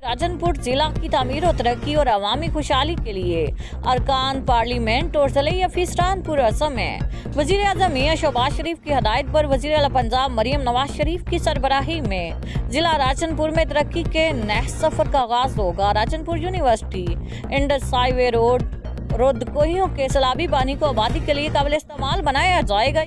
राजनपुर जिला की तामीर और तरक्की और अवामी खुशहाली के लिए अरकान पार्लियामेंट और सलैया फीसरान पूरा असम है। वजीर आजम मियां शहबाज शरीफ की हदायत पर वजीर आला पंजाब मरियम नवाज शरीफ की सरबराही में जिला राजनपुर में तरक्की के नए सफर का आगाज होगा। Rajanpur university Indus highway road रोदकोहियों के सैलाबी पानी को आबादी के लिए काबिल इस्तेमाल बनाया जाएगा।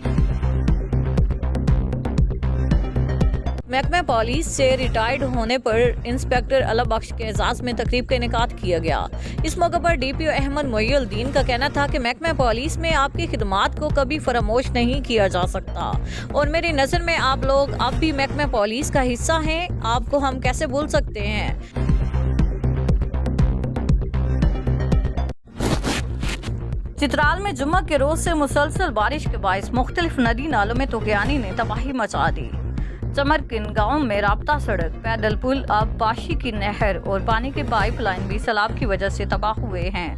महकमा पुलिस से रिटायर्ड होने पर इंस्पेक्टर अला बख्श के एजाज में तकरीब का इनेकाद किया गया। इस मौके पर डीपीओ अहमद मोइनुद्दीन का कहना था कि महकमा पुलिस में आपकी खिदमात को कभी फरामोश नहीं किया जा सकता और मेरी नज़र में आप लोग अब भी महकमा पुलिस का हिस्सा हैं। आपको हम कैसे भूल सकते हैं। चित्राल में जुम्मा के रोज से मुसलसल बारिश के बायस मुख्तलिफ नदी नालों में तूफ़ानी ने तबाही मचा दी। चमरकिन गांव में राब्ता सड़क, पैदल पुल, आबपाशी की नहर और पानी की पाइपलाइन भी सैलाब की वजह से तबाह हुए हैं।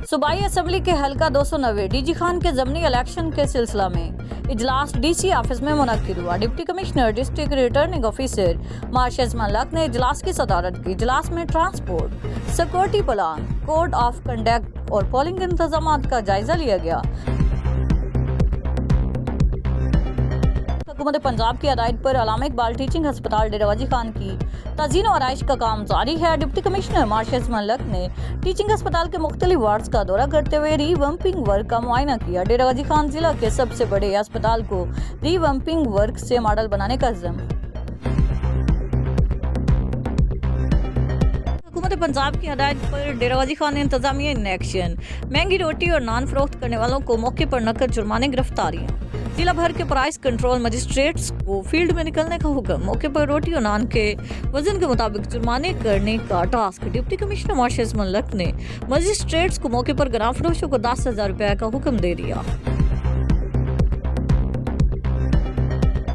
सूबाई असम्बली के हल्का 290 डीजी खान के ज़मनी इलेक्शन के सिलसिला में इजलास डीसी ऑफिस में मुनक्किद हुआ। Deputy commissioner district returning officer Marshal Malak ने इजलास की सदारत की। इजलास में transport, security plan, code of conduct और पोलिंग इंतजाम का जायजा लिया गया। हुकूमत पंजाब की हदायत पर अल्लामा इकबाल टीचिंग अस्पताल डेरागाजी खान की तज़ीन और आराइश का काम जारी है। डिप्टी कमिश्नर मार्शल मलक ने टीचिंग अस्पताल के मुख्तलिफ वार्ड्स का दौरा करते हुए रीवम्पिंग वर्क का मुआयना किया। डेरागाजी खान जिला के सबसे बड़े अस्पताल को रीवम्पिंग वर्क से मॉडल बनाने का अज़्म। हुकूमत पंजाब की हदायत पर डेरागाजी खान इंतजामिया इन एक्शन। महंगी रोटी और नान फरोख्त करने वालों को मौके पर नकद जुर्माने, गिरफ्तारियां। जिला भर के प्राइस कंट्रोल मजिस्ट्रेट्स को फील्ड में निकलने का हुक्म। मौके पर रोटी और नान के वजन के मुताबिक जुर्माने करने का task. Deputy commissioner Marshal Malak ने मजिस्ट्रेट्स को मौके पर गराम फरोशों को 10,000 रुपए का हुक्म दे दिया।